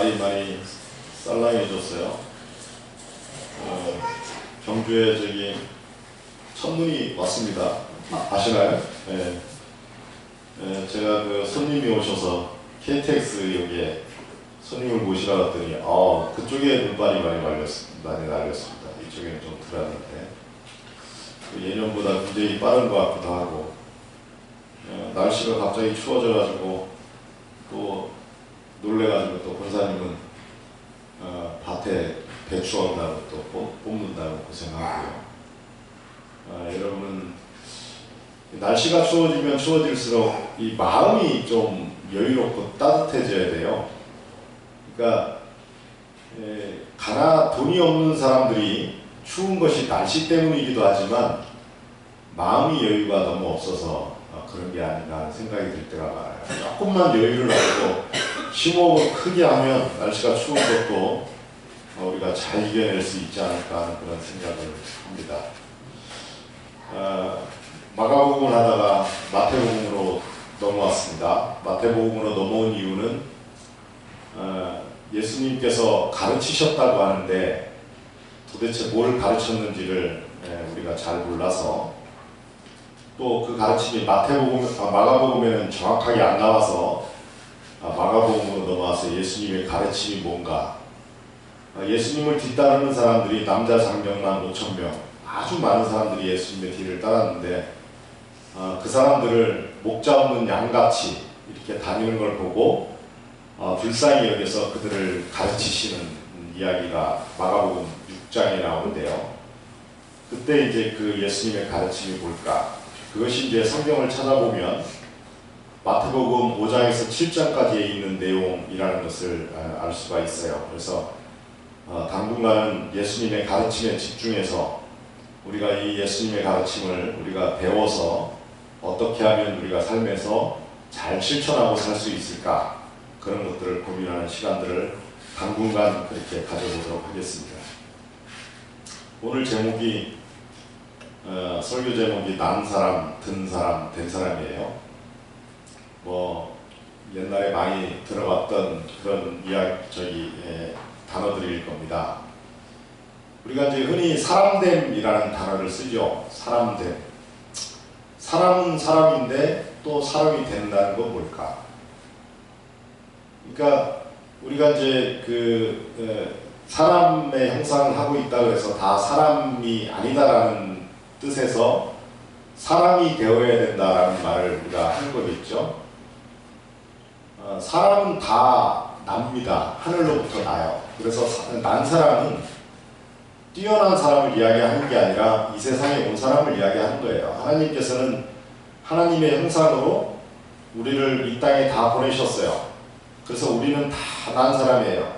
날이 많이 쌀랑해졌어요. 경주에 저기 천문이 왔습니다. 아시나요? 네. 제가 그 손님이 오셔서 KTX 역에 손님을 모시러 갔더니 그쪽에 눈발이 많이 날렸습니다. 이쪽에는 좀 덜었는데 예년보다 굉장히 빠른 것 같기도 하고 날씨가 갑자기 추워져가지고 또 놀래가지고 또 권사님은 밭에 배추 온다고 또 뽑는다고 고생하고요. 여러분은 날씨가 추워지면 추워질수록 이 마음이 좀 여유롭고 따뜻해져야 돼요. 그러니까 돈이 없는 사람들이 추운 것이 날씨 때문이기도 하지만 마음이 여유가 너무 없어서 그런 게 아닌가 하는 생각이 들 때가 많아요. 조금만 여유를 가지고 심호흡을 크게 하면 날씨가 추운 것도 우리가 잘 이겨낼 수 있지 않을까 하는 그런 생각을 합니다. 마가복음을 하다가 마태복음으로 넘어왔습니다. 마태복음으로 넘어온 이유는 예수님께서 가르치셨다고 하는데 도대체 뭘 가르쳤는지를 우리가 잘 몰라서 또 그 가르침이 마가복음에는 정확하게 안 나와서 마가복음으로 넘어와서 예수님의 가르침이 뭔가 예수님을 뒤따르는 사람들이 남자 장병만 5,000명 아주 많은 사람들이 예수님의 뒤를 따랐는데 그 사람들을 목자 없는 양같이 이렇게 다니는 걸 보고 불쌍히 여겨서 그들을 가르치시는 이야기가 마가복음 6장에 나오는데요. 그때 이제 그 예수님의 가르침이 뭘까? 그것이 이제 성경을 찾아보면 마태복음 5장에서 7장까지에 있는 내용이라는 것을 알 수가 있어요. 그래서 당분간은 예수님의 가르침에 집중해서 우리가 이 예수님의 가르침을 우리가 배워서 어떻게 하면 우리가 삶에서 잘 실천하고 살 수 있을까, 그런 것들을 고민하는 시간들을 당분간 그렇게 가져보도록 하겠습니다. 오늘 제목이 설교 제목이 난 사람, 든 사람, 된 사람이에요. 옛날에 많이 들어봤던 그런 단어들일 겁니다. 우리가 이제 흔히 사람됨이라는 단어를 쓰죠. 사람됨. 사람은 사람인데 또 사람이 된다는 건 뭘까? 그러니까 우리가 이제 사람의 형상을 하고 있다 그래서 다 사람이 아니다라는 뜻에서 사람이 되어야 된다라는 말을 우리가 하는 거겠죠. 사람은 다 납니다. 하늘로부터 나요. 그래서 난 사람은 뛰어난 사람을 이야기하는 게 아니라 이 세상에 온 사람을 이야기하는 거예요. 하나님께서는 하나님의 형상으로 우리를 이 땅에 다 보내셨어요. 그래서 우리는 다 난 사람이에요.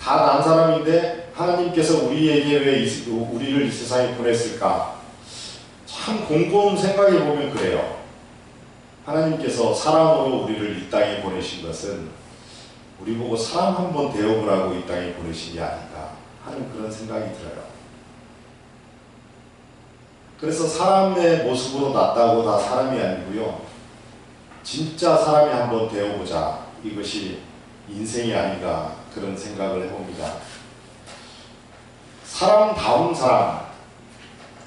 다 난 사람인데 하나님께서 우리에게 왜 우리를 이 세상에 보냈을까? 참 곰곰 생각해 보면 그래요. 하나님께서 사람으로 우리를 이 땅에 보내신 것은 우리 보고 사람 한번 되어보라고 이 땅에 보내신 게 아닌가 하는 그런 생각이 들어요. 그래서 사람의 모습으로 났다고 다 사람이 아니고요. 진짜 사람이 한번 되어보자. 이것이 인생이 아닌가 그런 생각을 해봅니다. 사람다운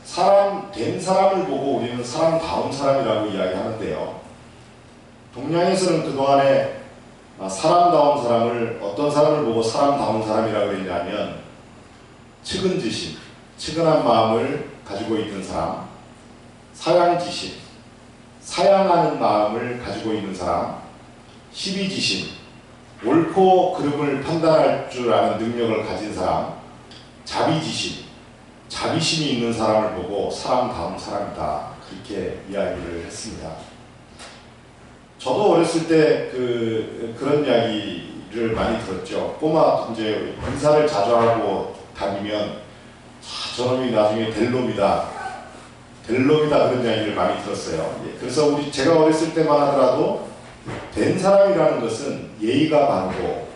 사람 된 사람을 보고 우리는 사람다운 사람이라고 이야기하는데요. 동양에서는 그동안에 사람다운 사람을 어떤 사람을 보고 사람다운 사람이라고 했냐면 측은지심, 측은한 마음을 가지고 있는 사람, 사양지심, 사양하는 마음을 가지고 있는 사람, 시비지심, 옳고 그름을 판단할 줄 아는 능력을 가진 사람, 자비지심, 자비심이 있는 사람을 보고 사람다운 사람이다 그렇게 이야기를 했습니다. 저도 어렸을 때 그런 이야기를 많이 들었죠. 꼬마 이제 인사를 자주 하고 다니면 저놈이 나중에 될 놈이다 그런 이야기를 많이 들었어요. 그래서 제가 어렸을 때만 하더라도 된 사람이라는 것은 예의가 바르고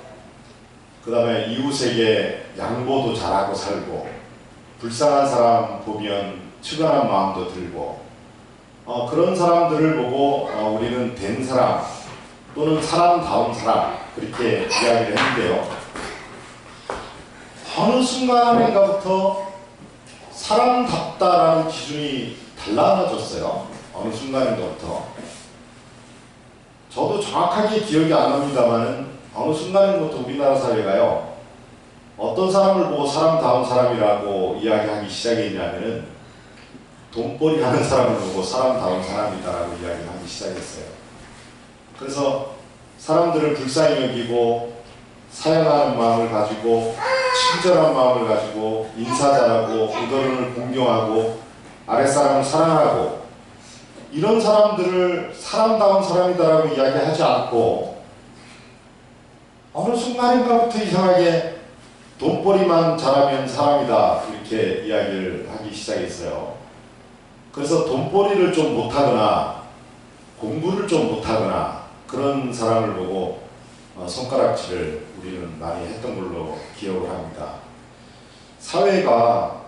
그 다음에 이웃에게 양보도 잘하고 살고 불쌍한 사람 보면 측은한 마음도 들고 그런 사람들을 보고 우리는 된 사람, 또는 사람다운 사람 그렇게 이야기를 했는데요. 어느 순간인가부터 사람답다라는 기준이 달라졌어요. 어느 순간인가부터. 저도 정확하게 기억이 안 납니다만은 어느 순간인가부터 우리나라 사회가요. 어떤 사람을 보고 사람다운 사람이라고 이야기하기 시작했냐면은 돈벌이 하는 사람을 보고 사람다운 사람이다라고 이야기하기 시작했어요. 그래서 사람들을 불쌍히 여기고 사양하는 마음을 가지고 친절한 마음을 가지고 인사 잘하고 어른을 공경하고 아랫사람을 사랑하고 이런 사람들을 사람다운 사람이다라고 이야기하지 않고 어느 순간인가부터 이상하게 돈벌이만 잘하면 사람이다 이렇게 이야기를 하기 시작했어요. 그래서 돈벌이를 좀 못하거나 공부를 좀 못하거나 그런 사람을 보고 손가락질을 우리는 많이 했던 걸로 기억을 합니다. 사회가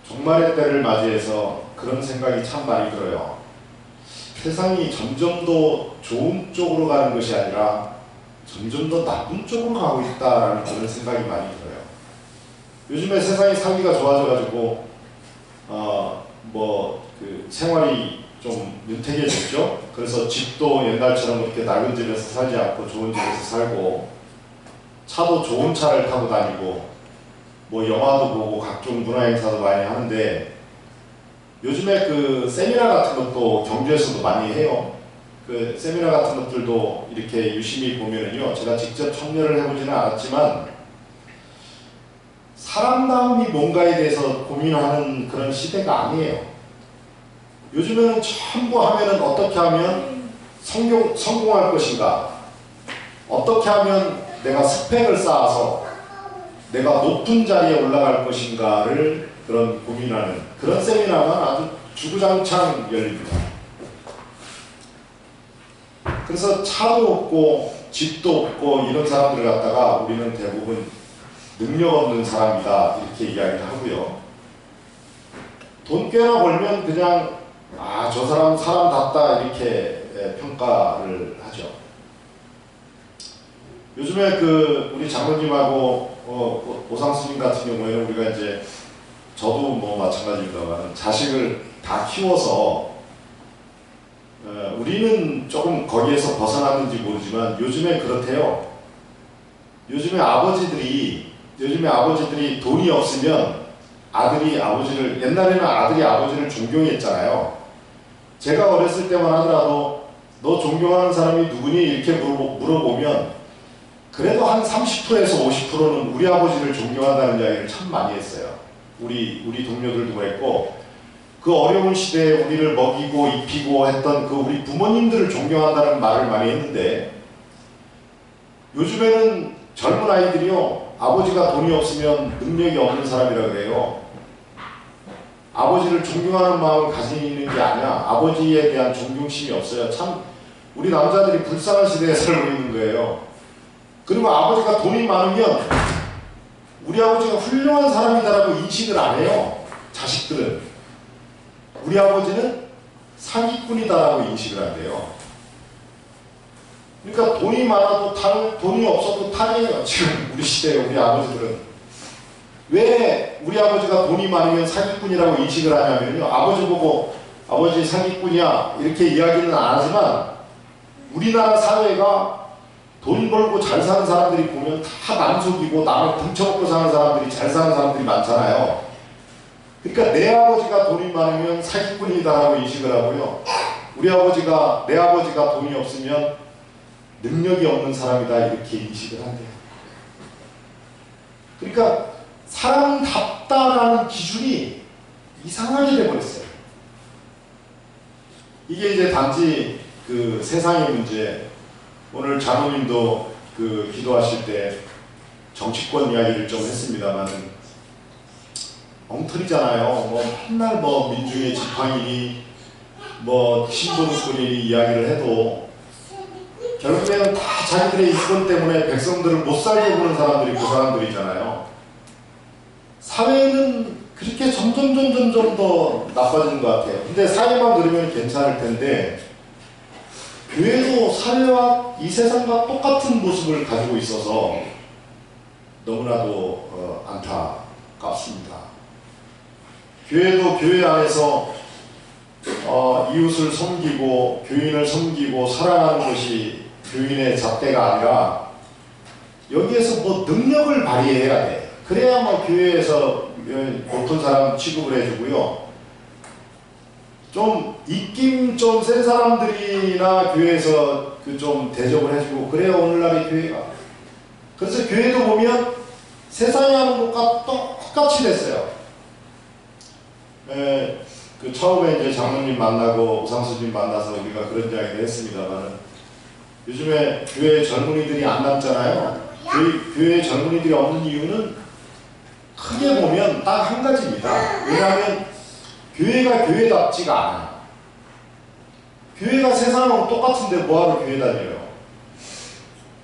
종말의 때를 맞이해서 그런 생각이 참 많이 들어요. 세상이 점점 더 좋은 쪽으로 가는 것이 아니라 점점 더 나쁜 쪽으로 가고 있다라는 그런 생각이 많이 들어요. 요즘에 세상이 살기가 좋아져가지고 그 생활이 좀 윤택해졌죠. 그래서 집도 옛날처럼 그렇게 낡은 집에서 살지 않고 좋은 집에서 살고 차도 좋은 차를 타고 다니고 뭐 영화도 보고 각종 문화 행사도 많이 하는데 요즘에 그 세미나 같은 것도 경주에서도 많이 해요. 그 세미나 같은 것들도 이렇게 유심히 보면은요, 제가 직접 참여를 해보지는 않았지만 사람다움이 뭔가에 대해서 고민하는 그런 시대가 아니에요. 요즘에는 전부 하면은 어떻게 하면 성공할 것인가, 어떻게 하면 내가 스펙을 쌓아서 내가 높은 자리에 올라갈 것인가를 그런 고민하는 그런 세미나가 아주 주구장창 열립니다. 그래서 차도 없고 집도 없고 이런 사람들을 갖다가 우리는 대부분 능력 없는 사람이다 이렇게 이야기를 하고요. 돈 꽤나 벌면 그냥 저 사람 사람답다 이렇게 평가를 하죠. 요즘에 그 우리 장로님하고 오상수님 같은 경우에는 우리가 이제 저도 뭐 마찬가지입니다만 자식을 다 키워서 우리는 조금 거기에서 벗어났는지 모르지만 요즘에 그렇대요. 요즘에 아버지들이 돈이 없으면 아들이 아버지를, 옛날에는 아들이 아버지를 존경했잖아요. 제가 어렸을 때만 하더라도 너 존경하는 사람이 누구니? 이렇게 물어보면 그래도 한 30%에서 50%는 우리 아버지를 존경한다는 이야기를 참 많이 했어요. 우리 동료들도 그랬고, 그 어려운 시대에 우리를 먹이고 입히고 했던 그 우리 부모님들을 존경한다는 말을 많이 했는데, 요즘에는 젊은 아이들이요, 아버지가 돈이 없으면 능력이 없는 사람이라 그래요. 아버지를 존경하는 마음을 가지는 게 아니야. 아버지에 대한 존경심이 없어요. 참 우리 남자들이 불쌍한 시대에 살고 있는 거예요. 그리고 아버지가 돈이 많으면 우리 아버지가 훌륭한 사람이다라고 인식을 안 해요. 자식들은. 우리 아버지는 사기꾼이다라고 인식을 한대요. 그러니까 돈이 많아도 돈이 없어도 탈이에요. 지금 우리 시대에 우리 아버지들은. 왜 우리 아버지가 돈이 많으면 사기꾼이라고 인식을 하냐면요, 아버지 보고 아버지 사기꾼이야 이렇게 이야기는 안 하지만 우리나라 사회가 돈 벌고 잘 사는 사람들이 보면 다 남속이고 남을 등쳐먹고 사는 사람들이 잘 사는 사람들이 많잖아요. 그러니까 내 아버지가 돈이 많으면 사기꾼이다라고 인식을 하고요, 내 아버지가 돈이 없으면 능력이 없는 사람이다 이렇게 인식을 한대요. 그러니까 사람답다라는 기준이 이상하게 돼버렸어요. 이게 이제 단지 그 세상의 문제, 오늘 장로님도 그 기도하실 때 정치권 이야기를 좀 했습니다만은 엉터리잖아요. 뭐 맨날 뭐 민중의 지팡이니 뭐 신도덕꾼이 이야기를 해도 결국에는 다 자기들의 이권 때문에 백성들을 못 살게 보는 사람들이 그 사람들이잖아요. 사회는 그렇게 점점 더 나빠지는 것 같아요. 근데 사회만 그러면 괜찮을 텐데 교회도 사회와 이 세상과 똑같은 모습을 가지고 있어서 너무나도 안타깝습니다. 교회도 교회 안에서 이웃을 섬기고 교인을 섬기고 사랑하는 것이 교인의 잣대가 아니라 여기에서 뭐 능력을 발휘해야 돼. 그래야 뭐 교회에서 높은 사람 취급을 해주고요. 좀 입김 좀 센 사람들이나 교회에서 그 좀 대접을 해주고 그래야 오늘날의 교회가. 그래서 교회도 보면 세상에 하는 것과 똑같이 됐어요. 그 처음에 이제 장로님 만나고 우상수님 만나서 우리가 그런 이야기를 했습니다만 요즘에 교회 젊은이들이 안 남잖아요. 교회 젊은이들이 없는 이유는 크게 보면 딱 한 가지입니다. 왜냐하면 교회가 교회답지가 않아요. 교회가 세상하고 똑같은데 뭐하러 교회 다녀요?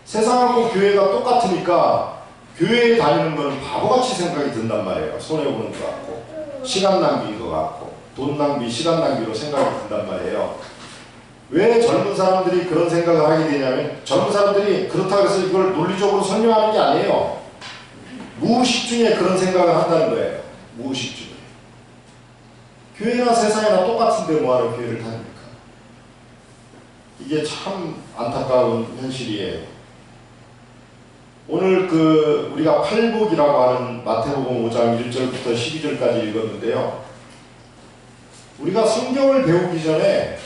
세상하고 교회가 똑같으니까 교회에 다니는 건 바보같이 생각이 든단 말이에요. 손해보는 것 같고 시간 낭비인 것 같고 돈 낭비, 시간 낭비로 생각이 든단 말이에요. 왜 젊은 사람들이 그런 생각을 하게 되냐면 젊은 사람들이 그렇다고 해서 이걸 논리적으로 설명하는 게 아니에요. 무의식 중에 그런 생각을 한다는 거예요. 무의식 중에. 교회나 세상이나 똑같은데 뭐하러 교회를 다닙니까? 이게 참 안타까운 현실이에요. 오늘 우리가 팔복이라고 하는 마태복음 5장 1절부터 12절까지 읽었는데요. 우리가 성경을 배우기 전에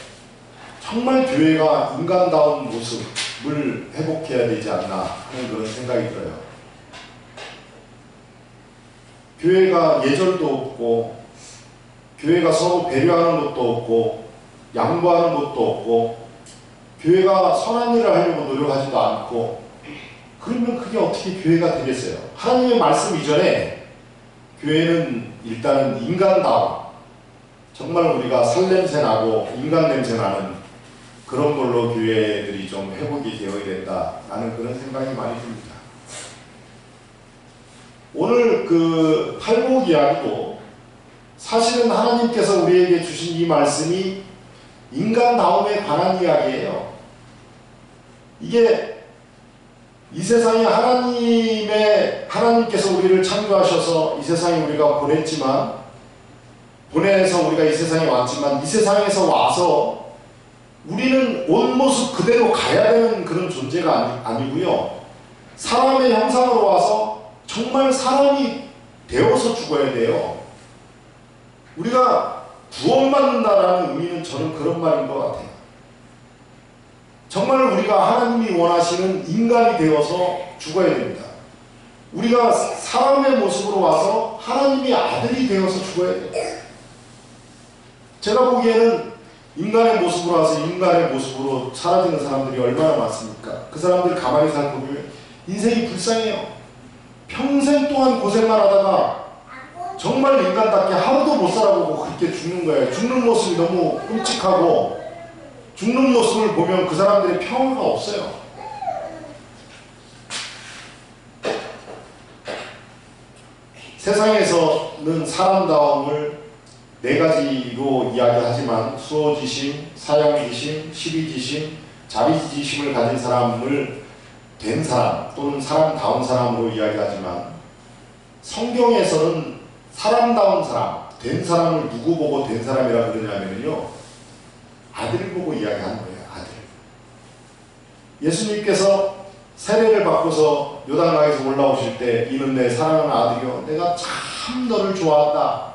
정말 교회가 인간다운 모습을 회복해야 되지 않나 하는 그런 생각이 들어요. 교회가 예절도 없고 교회가 서로 배려하는 것도 없고 양보하는 것도 없고 교회가 선한 일을 하려고 노력하지도 않고 그러면 그게 어떻게 교회가 되겠어요? 하나님의 말씀 이전에 교회는 일단은 인간다움 정말 우리가 살냄새 나고 인간 냄새 나는 그런 걸로 교회들이 좀 회복이 되어야 된다라는 그런 생각이 많이 듭니다. 오늘 팔복 이야기도 사실은 하나님께서 우리에게 주신 이 말씀이 인간다움에 관한 이야기예요. 이게 이 세상에 하나님께서 우리를 창조하셔서 이 세상에 우리가 보내서 우리가 이 세상에 왔지만 이 세상에서 와서 우리는 온 모습 그대로 가야 되는 그런 존재가 아니고요. 사람의 형상으로 와서 정말 사람이 되어서 죽어야 돼요. 우리가 구원받는다라는 의미는 저는 그런 말인 것 같아요. 정말 우리가 하나님이 원하시는 인간이 되어서 죽어야 됩니다. 우리가 사람의 모습으로 와서 하나님의 아들이 되어서 죽어야 돼요. 제가 보기에는 인간의 모습으로 와서 인간의 모습으로 사라지는 사람들이 얼마나 많습니까? 그 사람들 가만히 살펴보면 인생이 불쌍해요. 평생 동안 고생만 하다가 정말 인간답게 하루도 못 살아보고 그렇게 죽는 거예요. 죽는 모습이 너무 끔찍하고 죽는 모습을 보면 그 사람들의 평화가 없어요. 세상에서는 사람다움을 네 가지로 이야기하지만 수호지심, 사양지심, 시비지심, 자비지심을 가진 사람을 된 사람 또는 사람다운 사람으로 이야기하지만 성경에서는 사람다운 사람, 된 사람을 누구 보고 된 사람이라 그러냐면요. 아들을 보고 이야기하는 거예요. 아들. 예수님께서 세례를 받고서 요단강에서 올라오실 때 이는 내 사랑하는 아들이요 내가 참 너를 좋아한다.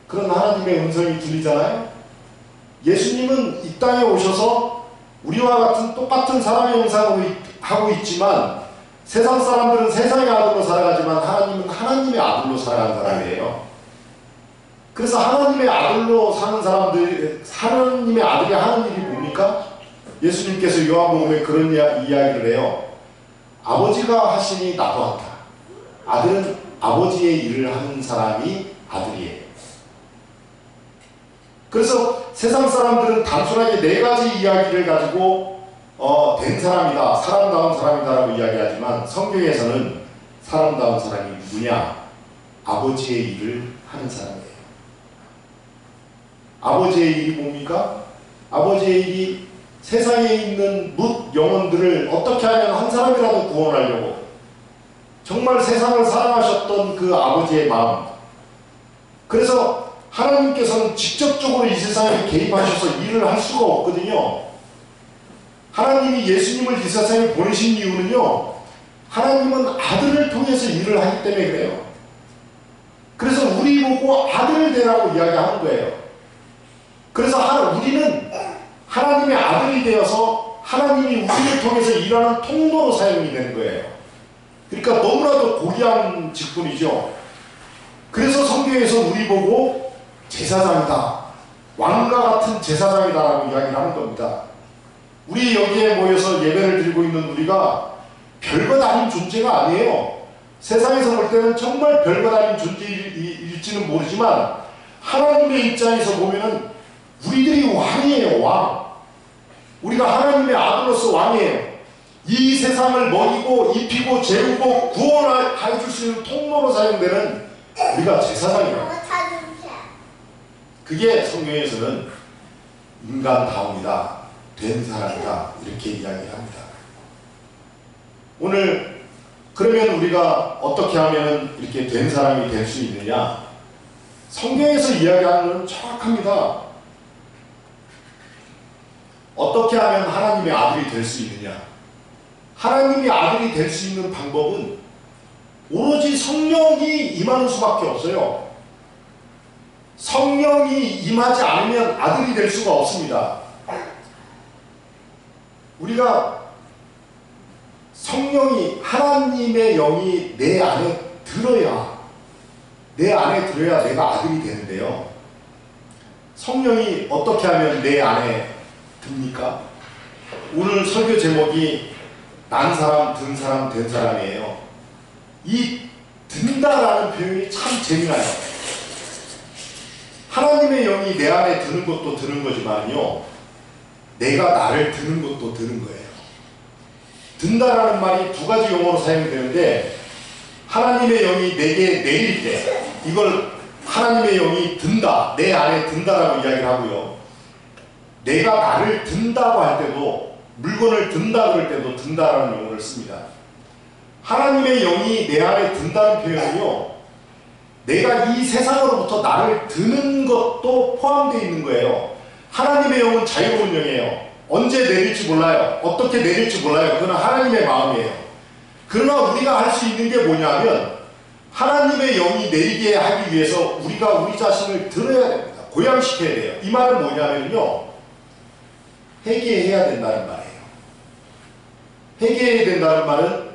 그런 하나님의 음성이 들리잖아요. 예수님은 이 땅에 오셔서 우리와 같은 똑같은 사람의 형상으로 하고 있지만 세상 사람들은 세상의 아들로 살아가지만 하나님은 하나님의 아들로 살아가는 사람이에요. 그래서 하나님의 아들로 사는 사람들, 하나님의 아들이 하는 일이 뭡니까? 예수님께서 요한복음에 그런 이야기를 해요. 아버지가 하시니 나도 한다. 아들은 아버지의 일을 하는 사람이 아들이에요. 그래서 세상 사람들은 단순하게 네 가지 이야기를 가지고 된 사람이다, 사람다운 사람이다라고 이야기하지만 성경에서는 사람다운 사람이 누구냐? 아버지의 일을 하는 사람이에요. 아버지의 일이 뭡니까? 아버지의 일이 세상에 있는 뭇 영혼들을 어떻게 하면 한 사람이라도 구원하려고 정말 세상을 사랑하셨던 그 아버지의 마음. 그래서 하나님께서는 직접적으로 이 세상에 개입하셔서 일을 할 수가 없거든요. 하나님이 예수님을 이 세상에 보내신 이유는요, 하나님은 아들을 통해서 일을 하기 때문에 그래요. 그래서 우리 보고 아들 되라고 이야기하는 거예요. 그래서 우리는 하나님의 아들이 되어서 하나님이 우리를 통해서 일하는 통로로 사용이 되는 거예요. 그러니까 너무나도 고귀한 직분이죠. 그래서 성경에서 우리 보고 제사장이다, 왕과 같은 제사장이다라고 이야기를 하는 겁니다. 우리 여기에 모여서 예배를 드리고 있는 우리가 별것 아닌 존재가 아니에요. 세상에서 볼 때는 정말 별것 아닌 존재일지는 모르지만 하나님의 입장에서 보면은 우리들이 왕이에요. 왕. 우리가 하나님의 아들로서 왕이에요. 이 세상을 먹이고 입히고 재우고 구원해 줄 수 있는 통로로 사용되는 우리가 제사장이에요. 그게 성경에서는 인간다움이다, 된 사람이다, 이렇게 이야기를 합니다. 오늘 그러면 우리가 어떻게 하면 이렇게 된 사람이 될 수 있느냐? 성경에서 이야기하는 건 정확합니다. 어떻게 하면 하나님의 아들이 될 수 있느냐? 하나님의 아들이 될 수 있는 방법은 오로지 성령이 임하는 수밖에 없어요. 성령이 임하지 않으면 아들이 될 수가 없습니다. 우리가 성령이, 하나님의 영이 내 안에 들어야 내가 아들이 되는데요. 성령이 어떻게 하면 내 안에 듭니까? 오늘 설교 제목이 난 사람, 든 사람, 된 사람이에요. 이 든다라는 표현이 참 재미나요. 하나님의 영이 내 안에 드는 것도 드는 거지만요, 내가 나를 드는 것도 드는 거예요. 든다라는 말이 두 가지 용어로 사용되는데, 하나님의 영이 내게 내릴 때 이걸 하나님의 영이 든다, 내 안에 든다라고 이야기를 하고요, 내가 나를 든다고 할 때도, 물건을 든다 그럴 때도 든다라는 용어를 씁니다. 하나님의 영이 내 안에 든다는 표현은요, 내가 이 세상으로부터 나를 드는 것도 포함되어 있는 거예요. 하나님의 영은 자유로운 영이에요. 언제 내릴지 몰라요. 어떻게 내릴지 몰라요. 그건 하나님의 마음이에요. 그러나 우리가 할 수 있는 게 뭐냐면, 하나님의 영이 내리게 하기 위해서 우리가 우리 자신을 들어야 됩니다. 고양시켜야 돼요. 이 말은 뭐냐면요, 회개해야 된다는 말이에요. 회개해야 된다는 말은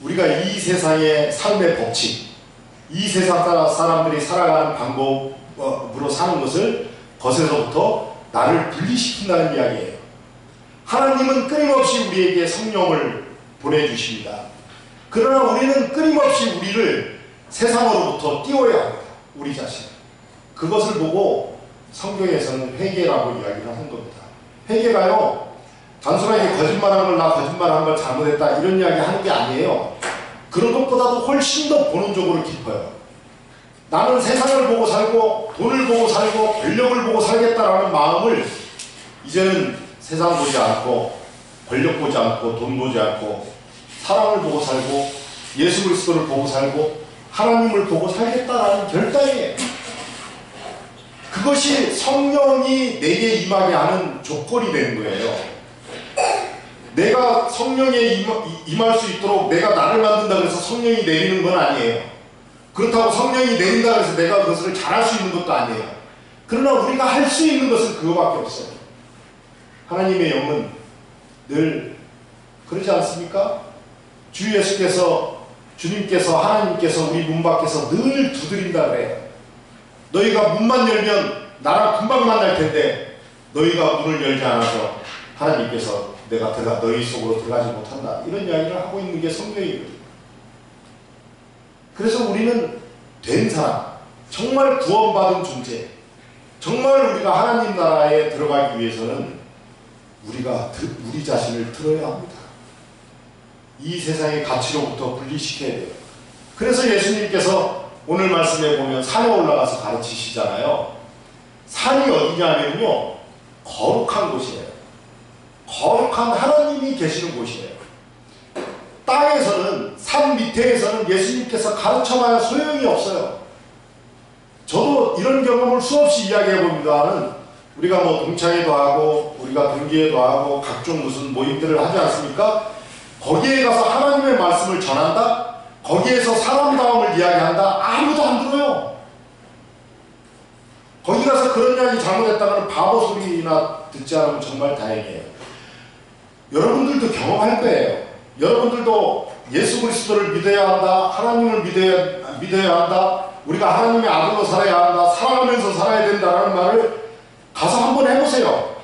우리가 이 세상의 삶의 법칙, 이 세상 사람들이 살아가는 방법으로 사는 것에서부터 나를 분리시킨다는 이야기예요. 하나님은 끊임없이 우리에게 성령을 보내주십니다. 그러나 우리는 끊임없이 우리를 세상으로부터 띄워야 합니다. 우리 자신. 그것을 보고 성경에서는 회개라고 이야기를 하는 겁니다. 회개가요, 단순하게 거짓말한 걸, 나 거짓말한 걸 잘못했다, 이런 이야기 하는 게 아니에요. 그런 것보다도 훨씬 더 본원적으로 깊어요. 나는 세상을 보고 살고 돈을 보고 살고 권력을 보고 살겠다라는 마음을 이제는 세상 보지 않고 권력 보지 않고 돈 보지 않고 사랑을 보고 살고 예수 그리스도를 보고 살고 하나님을 보고 살겠다라는 결단이에요. 그것이 성령이 내게 임하게 하는 조건이 되는 거예요. 내가 성령에 임할 수 있도록 내가 나를 만든다 그래서 성령이 내리는 건 아니에요. 그렇다고 성령이 내린다 그래서 내가 그것을 잘할 수 있는 것도 아니에요. 그러나 우리가 할 수 있는 것은 그거밖에 없어요. 하나님의 영은 늘 그러지 않습니까? 주 예수께서, 주님께서, 하나님께서 우리 문 밖에서 늘 두드린다 그래요. 너희가 문만 열면 나랑 금방 만날 텐데 너희가 문을 열지 않아서 하나님께서 내가 너희 속으로 들어가지 못한다, 이런 이야기를 하고 있는 게 성경이거든요. 그래서 우리는 된 사람, 정말 구원받은 존재, 정말 우리가 하나님 나라에 들어가기 위해서는 우리가 우리 자신을 들어야 합니다. 이 세상의 가치로부터 분리시켜야 돼요. 그래서 예수님께서 오늘 말씀에 보면 산에 올라가서 가르치시잖아요. 산이 어디냐면요, 거룩한 곳이에요. 거룩한 하나님이 계시는 곳이에요. 땅에서는, 산 밑에에서는 예수님께서 가르쳐봐야 소용이 없어요. 저도 이런 경험을 수없이 이야기해봅니다는, 우리가 뭐 동창회도 하고 우리가 동기회도 하고 각종 무슨 모임들을 하지 않습니까? 거기에 가서 하나님의 말씀을 전한다? 거기에서 사람다움을 이야기한다? 아무도 안 들어요. 거기 가서 그런 이야기 잘못했다가는 바보 소리나 듣지 않으면 정말 다행이에요. 여러분들도 경험할 거예요. 여러분들도 예수 그리스도를 믿어야 한다, 하나님을 믿어야 한다, 우리가 하나님의 아들로 살아야 한다, 사랑하면서 살아야 된다는 말을 가서 한번 해보세요.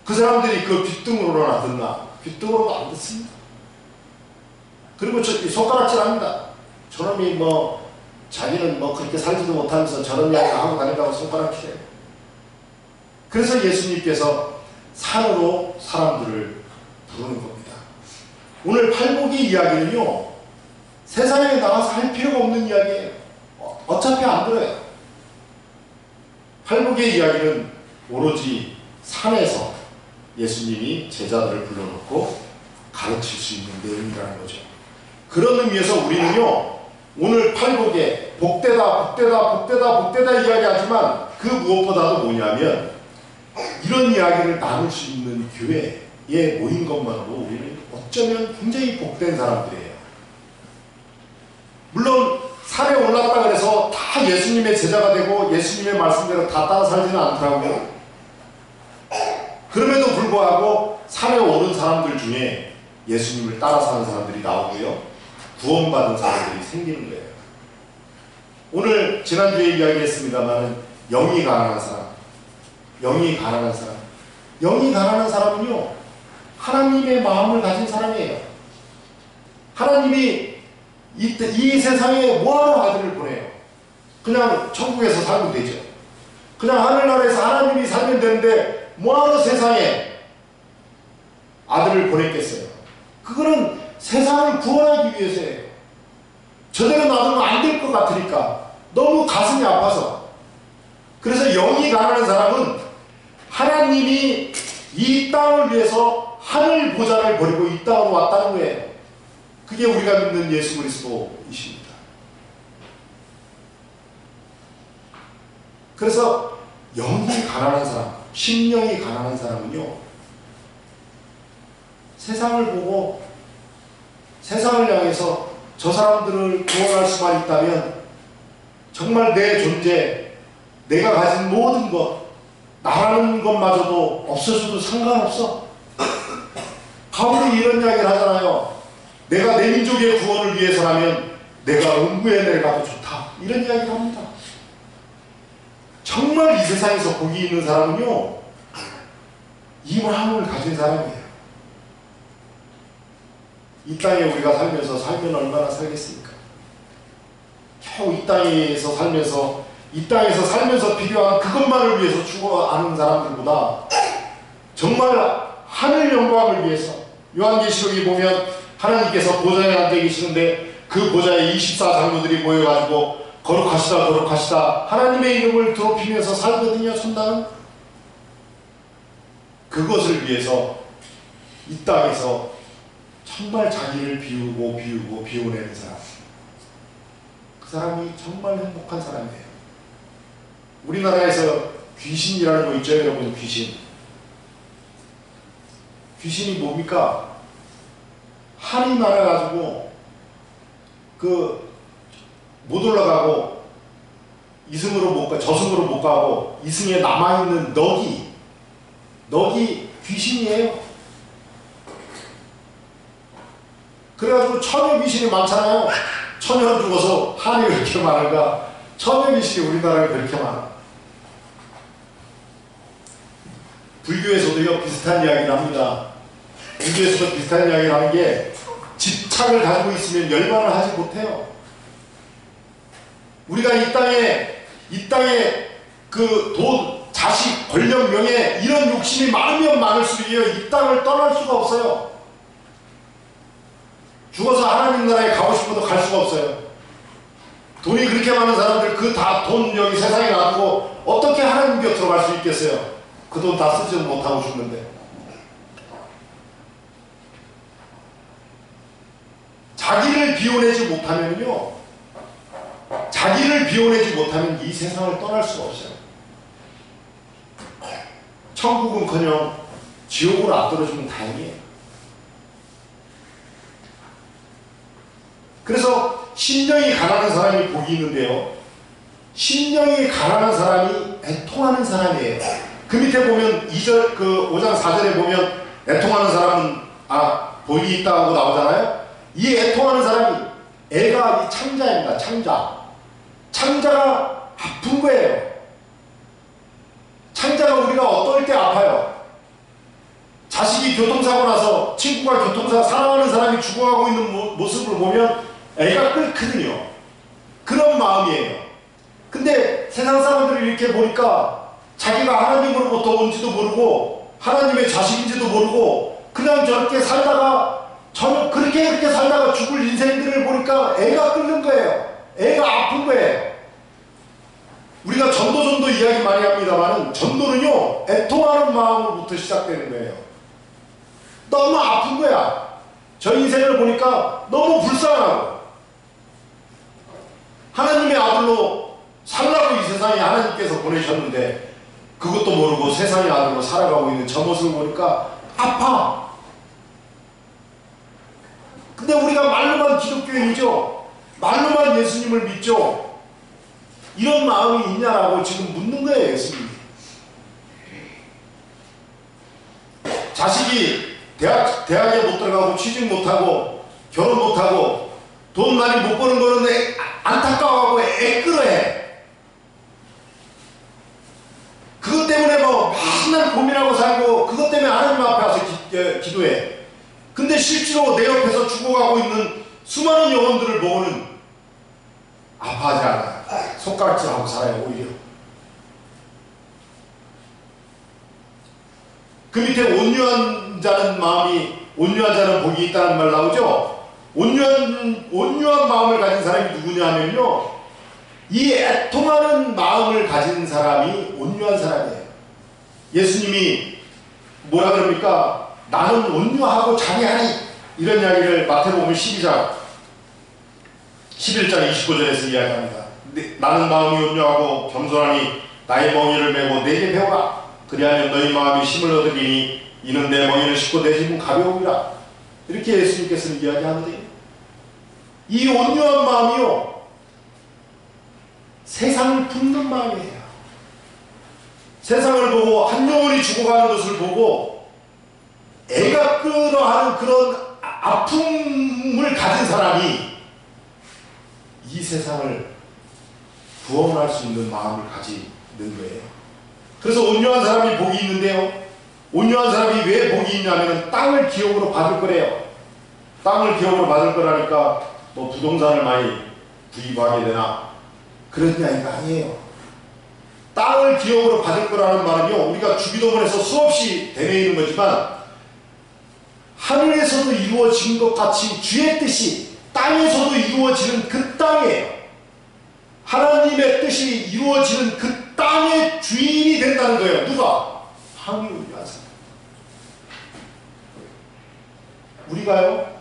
그 사람들이 그 귓등으로나 듣나? 귓등으로도 안 듣습니다. 그리고 손가락질합니다. 저놈이 뭐 자기는 뭐 그렇게 살지도 못하면서 저런 이야기 하고 다닌다고 손가락질해요. 그래서 예수님께서 산으로 사람들을 부르는 겁니다. 오늘 팔복의 이야기는요, 세상에 나가서 할 필요가 없는 이야기예요. 어차피 안 들어요. 팔복의 이야기는 오로지 산에서 예수님이 제자들을 불러놓고 가르칠 수 있는 내용이라는 거죠. 그런 의미에서 우리는요, 오늘 팔복에 복되다, 복되다, 복되다, 복되다 이야기하지만 그 무엇보다도 뭐냐면 이런 이야기를 나눌 수 있는 교회에 모인 것만으로 우리는 어쩌면 굉장히 복된 사람들이에요. 물론 산에 올랐다 그래서 다 예수님의 제자가 되고 예수님의 말씀대로 다 따라 살지는 않더라고요. 그럼에도 불구하고 산에 오른 사람들 중에 예수님을 따라 사는 사람들이 나오고요, 구원받은 사람들이 생기는 거예요. 오늘 지난주에 이야기했습니다만 영이 가난한 사람, 영이 가난한 사람, 영이 가난한 사람은요, 하나님의 마음을 가진 사람이에요. 하나님이 이 세상에 뭐하러 아들을 보내요? 그냥 천국에서 살면 되죠. 그냥 하늘나라에서 하나님이 살면 되는데 뭐하러 세상에 아들을 보냈겠어요? 그거는 세상을 구원하기 위해서예요. 저대로 놔두면 안 될 것 같으니까, 너무 가슴이 아파서. 그래서 영이 가난한 사람은 하나님이 이 땅을 위해서 하늘 보좌를 버리고 이 땅으로 왔다는 거예요. 그게 우리가 믿는 예수 그리스도이십니다. 그래서 영이 가난한 사람, 심령이 가난한 사람은요, 세상을 보고 세상을 향해서 저 사람들을 구원할 수만 있다면 정말 내 존재, 내가 가진 모든 것, 나라는 것마저도 없어져도 상관없어. 바울이 이런 이야기를 하잖아요. 내가 내 민족의 구원을 위해서라면 내가 음부에 내려가도 좋다, 이런 이야기를 합니다. 정말 이 세상에서 복이 있는 사람은요, 이 마음을 가진 사람이에요. 이 땅에 우리가 살면 얼마나 살겠습니까? 겨우 이 땅에서 살면서 필요한 그것만을 위해서 추구하는 사람들보다 정말 하늘 영광을 위해서, 요한계시록에 보면 하나님께서 보좌에 앉아 계시는데 그 보좌에 24장로들이 모여가지고 거룩하시다 거룩하시다 하나님의 이름을 더럽히면서 살거든요. 천당은 그것을 위해서 이 땅에서 정말 자기를 비우내는 사람, 그 사람이 정말 행복한 사람이에요. 우리나라에서 귀신이라는 거 있죠, 여러분. 귀신이 뭡니까? 한이 많아가지고 못 올라가고 이승으로 못 가, 저승으로 못 가고 이승에 남아있는 넋이 귀신이에요. 그래가지고 처녀 귀신이 많잖아요. 처녀 죽어서 한이 그렇게 많은가? 처녀 귀신이 우리나라에 그렇게 많아. 불교에서도요, 비슷한 이야기를 합니다. 불교에서도 비슷한 이야기를 하는 게, 집착을 가지고 있으면 열반을 하지 못해요. 우리가 이 땅에 그 돈, 자식, 권력, 명예, 이런 욕심이 많으면 많을수록요, 이 땅을 떠날 수가 없어요. 죽어서 하나님 나라에 가고 싶어도 갈 수가 없어요. 돈이 그렇게 많은 사람들, 그 다 돈 여기 세상에 놔두고 어떻게 하나님 곁으로 갈 수 있겠어요? 그 돈 다 쓰지도 못하고 죽는데. 자기를 비워내지 못하면요, 자기를 비워내지 못하면 이 세상을 떠날 수가 없어요. 천국은커녕 지옥으로 안 떨어지면 다행이에요. 그래서 심령이 가난한 사람이 복이 있는데요, 심령이 가난한 사람이 애통하는 사람이에요. 그 밑에 보면 2절, 그 5장 4절에 보면 애통하는 사람은 복이 있다고 나오잖아요. 이 애통하는 사람이 애가 이 창자입니다. 창자가 아픈 거예요. 창자가 우리가 어떨 때 아파요. 자식이 교통사고 나서 친구가 사랑하는 사람이 죽어가고 있는 모습을 보면 애가 끓거든요. 그런 마음이에요. 근데 세상 사람들이 이렇게 보니까 자기가 하나님으로부터 온지도 모르고 하나님의 자식인지도 모르고 그냥 저렇게 살다가 그렇게 살다가 죽을 인생들을 보니까 애가 끓는 거예요. 애가 아픈 거예요. 우리가 전도 이야기 많이 합니다만 전도는요, 애통하는 마음으로부터 시작되는 거예요. 너무 아픈 거야. 저 인생을 보니까 너무 불쌍하고 하나님의 아들로 살라고 이 세상에 하나님께서 보내셨는데 그것도 모르고 세상의 아들로 살아가고 있는 저 모습을 보니까 아파. 근데 우리가 말로만 기독교인이죠, 말로만 예수님을 믿죠, 이런 마음이 있냐라고 지금 묻는 거예요. 예수님이. 자식이 대학에 못 들어가고 취직 못하고 결혼 못하고 돈 많이 못 버는 거는 안타까워하고 애끌어해. 그것 때문에 맨날 고민하고 살고 그것 때문에 하나님 앞에 와서 기도해. 근데 실제로 내 옆에서 죽어가고 있는 수많은 영혼들을 보고는 아파하지 않아요. 손가락질하고 살아요. 오히려. 그 밑에 온유한 자는 복이 있다는 말 나오죠. 온유한 마음을 가진 사람이 누구냐 하면요, 이 애통하는 마음을 가진 사람이 온유한 사람이에요. 예수님이 뭐라 그럽니까? 나는 온유하고 자비하니, 이런 이야기를 마태복음 11장 25절에서 이야기합니다. 나는 마음이 온유하고 겸손하니 나의 멍에를 메고 내게 배우라. 그리하면 너희 마음이 힘을 얻으리니 이는 내 멍에는 쉽고 내 짐은 가벼우리라. 이렇게 예수님께서는 이야기하거든요. 이 온유한 마음이요, 세상을 품는 마음이에요. 세상을 보고 한 영혼이 죽어가는 것을 보고 애가 끌어하는 그런 아픔을 가진 사람이 이 세상을 구원할 수 있는 마음을 가지는 거예요. 그래서 온유한 사람이 복이 있는데요, 온유한 사람이 왜 복이 있냐면 땅을 기업으로 받을 거래요. 땅을 기업으로 받을 거라니까 부동산을 많이 구입하게 되나 그런 이야기가 아니에요. 땅을 기업으로 받을 거라는 말은요, 우리가 주기도문에서 수없이 되뇌이는 거지만 하늘에서도 이루어진 것 같이 주의 뜻이 땅에서도 이루어지는 그 땅이에요. 하나님의 뜻이 이루어지는 그 땅의 주인이 된다는 거예요. 누가? 하나님을 위하서. 우리가요,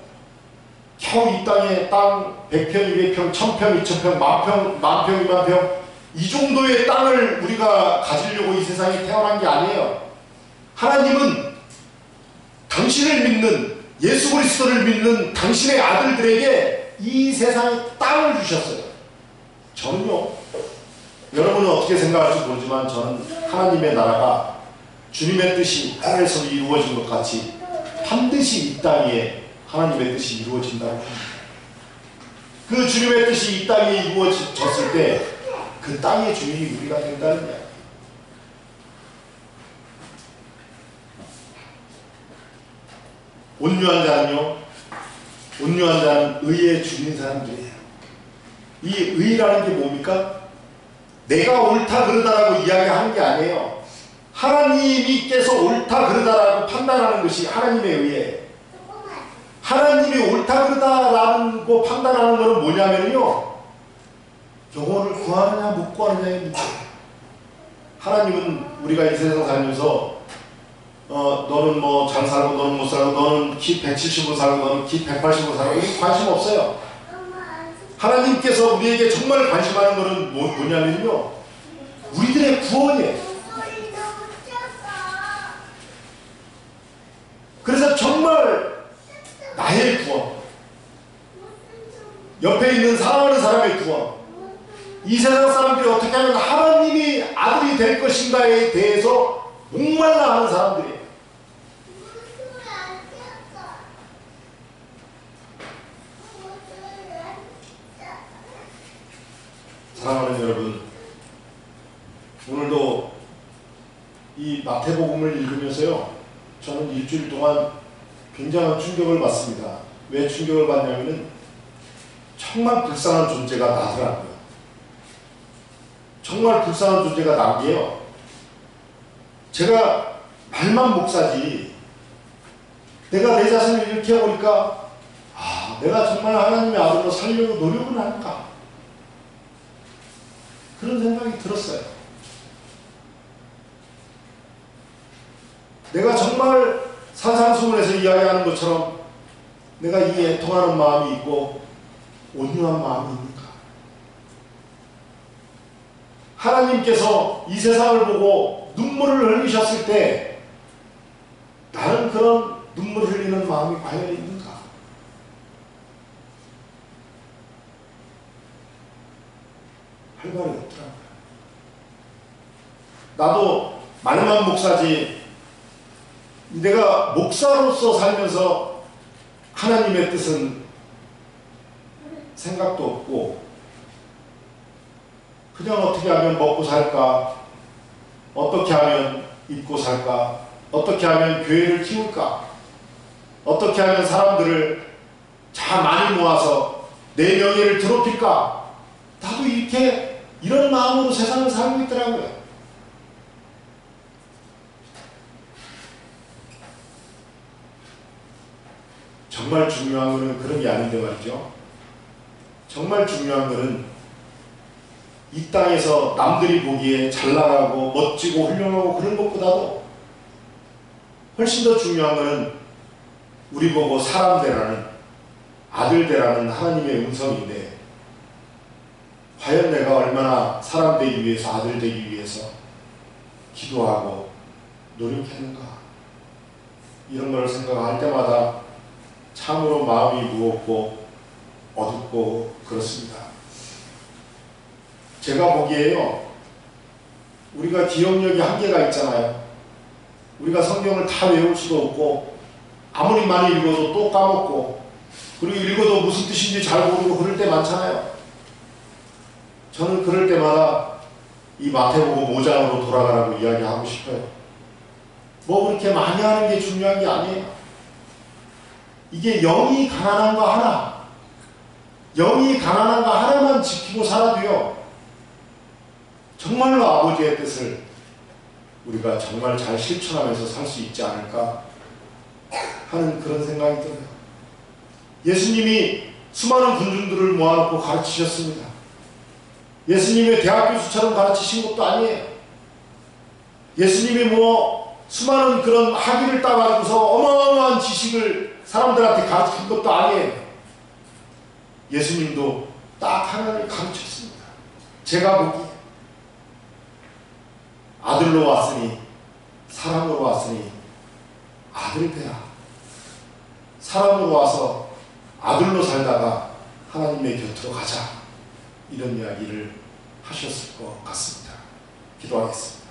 겨우 이 땅에 땅 100평, 200평, 1000평, 2000평, 만평, 2만평 이 정도의 땅을 우리가 가지려고 이 세상에 태어난 게 아니에요. 하나님은 당신을 믿는, 예수 그리스도를 믿는 당신의 아들들에게 이 세상에 땅을 주셨어요. 저는요, 여러분은 어떻게 생각할지 모르지만 저는 하나님의 나라가 주님의 뜻이 하늘에서 이루어진 것 같이 반드시 이 땅에 하나님의 뜻이 이루어진다고 합니다. 그 주님의 뜻이 이 땅에 이루어졌을 때 그 땅의 주인이 우리가 된다는 이야기. 온유한 자는요, 온유한 자는 의에 줄인 사람들이에요. 이 의라는 게 뭡니까? 내가 옳다 그르다라고 이야기하는 게 아니에요. 하나님께서 옳다 그르다라고 판단하는 것이 하나님의 의예요. 하나님이 옳다 그르다라고 판단하는 것은 뭐냐면요, 영혼을 구하느냐 못 구하느냐의 문제예요. 하나님은 우리가 이 세상 살면서 너는 뭐 잘 살고 너는 못 살고 너는 키 170으로 살고 너는 키 180으로 살고 이런 관심 없어요. 하나님께서 우리에게 정말 관심하는 것은 뭐냐면요, 우리들의 구원이에요. 그래서 정말 나의 구원, 옆에 있는 사랑하는 사람의 구원, 이 세상 사람들이 어떻게 하면 하나님이 아들이 될 것인가에 대해서 목말라 하는 사람들이에요. 사랑하는 여러분, 오늘도 이 마태복음을 읽으면서요, 저는 일주일 동안 굉장한 충격을 받습니다. 왜 충격을 받냐면은 정말 불쌍한 존재가 나더라고요. 정말 불쌍한 존재가 난 게요, 제가 말만 목사지 내가 내 자신을 이렇게 보니까 내가 정말 하나님의 아들로 살려고 노력을 할까, 그런 생각이 들었어요. 내가 정말 산상수훈에서 이야기하는 것처럼 내가 이 애통하는 마음이 있고 온유한 마음이 있는가? 하나님께서 이 세상을 보고 눈물을 흘리셨을 때 나는 그런 눈물 흘리는 마음이 과연 있는가? 할 말이 없더라고요. 나도 말만 목사지 내가 목사로서 살면서 하나님의 뜻은 생각도 없고, 그냥 어떻게 하면 먹고 살까, 어떻게 하면 입고 살까, 어떻게 하면 교회를 키울까, 어떻게 하면 사람들을 잘 많이 모아서 내 명예를 드높일까, 나도 이렇게 이런 마음으로 세상을 살고 있더라고요. 정말 중요한 것은 그런 게 아닌데 말이죠. 정말 중요한 것은 이 땅에서 남들이 보기에 잘 나가고 멋지고 훌륭하고 그런 것보다도 훨씬 더 중요한 것은 우리 보고 사람 되라는, 아들 되라는 하나님의 음성인데, 과연 내가 얼마나 사람 되기 위해서, 아들 되기 위해서 기도하고 노력했는가, 이런 걸 생각할 때마다 참으로 마음이 무겁고 어둡고 그렇습니다. 제가 보기에요, 우리가 기억력이 한계가 있잖아요. 우리가 성경을 다 외울 수도 없고, 아무리 많이 읽어도 또 까먹고, 그리고 읽어도 무슨 뜻인지 잘 모르고 그럴 때 많잖아요. 저는 그럴 때마다 이 마태복음 5장으로 돌아가라고 이야기하고 싶어요. 뭐 그렇게 많이 하는 게 중요한 게 아니에요. 이게 영이 가난한 거 하나, 영이 가난한 거 하나만 지키고 살아도요, 정말로 아버지의 뜻을 우리가 정말 잘 실천하면서 살 수 있지 않을까 하는 그런 생각이 들어요. 예수님이 수많은 군중들을 모아놓고 가르치셨습니다. 예수님의 대학 교수처럼 가르치신 것도 아니에요. 예수님이 뭐 수많은 그런 학위를 따가지고서 어마어마한 지식을 사람들한테 가르친 것도 아니에요. 예수님도 딱 하나를 가르쳤습니다. 제가 보기에 아들로 왔으니, 사람으로 왔으니 아들 되라. 사람으로 와서 아들로 살다가 하나님의 곁으로 가자, 이런 이야기를 하셨을 것 같습니다. 기도하겠습니다.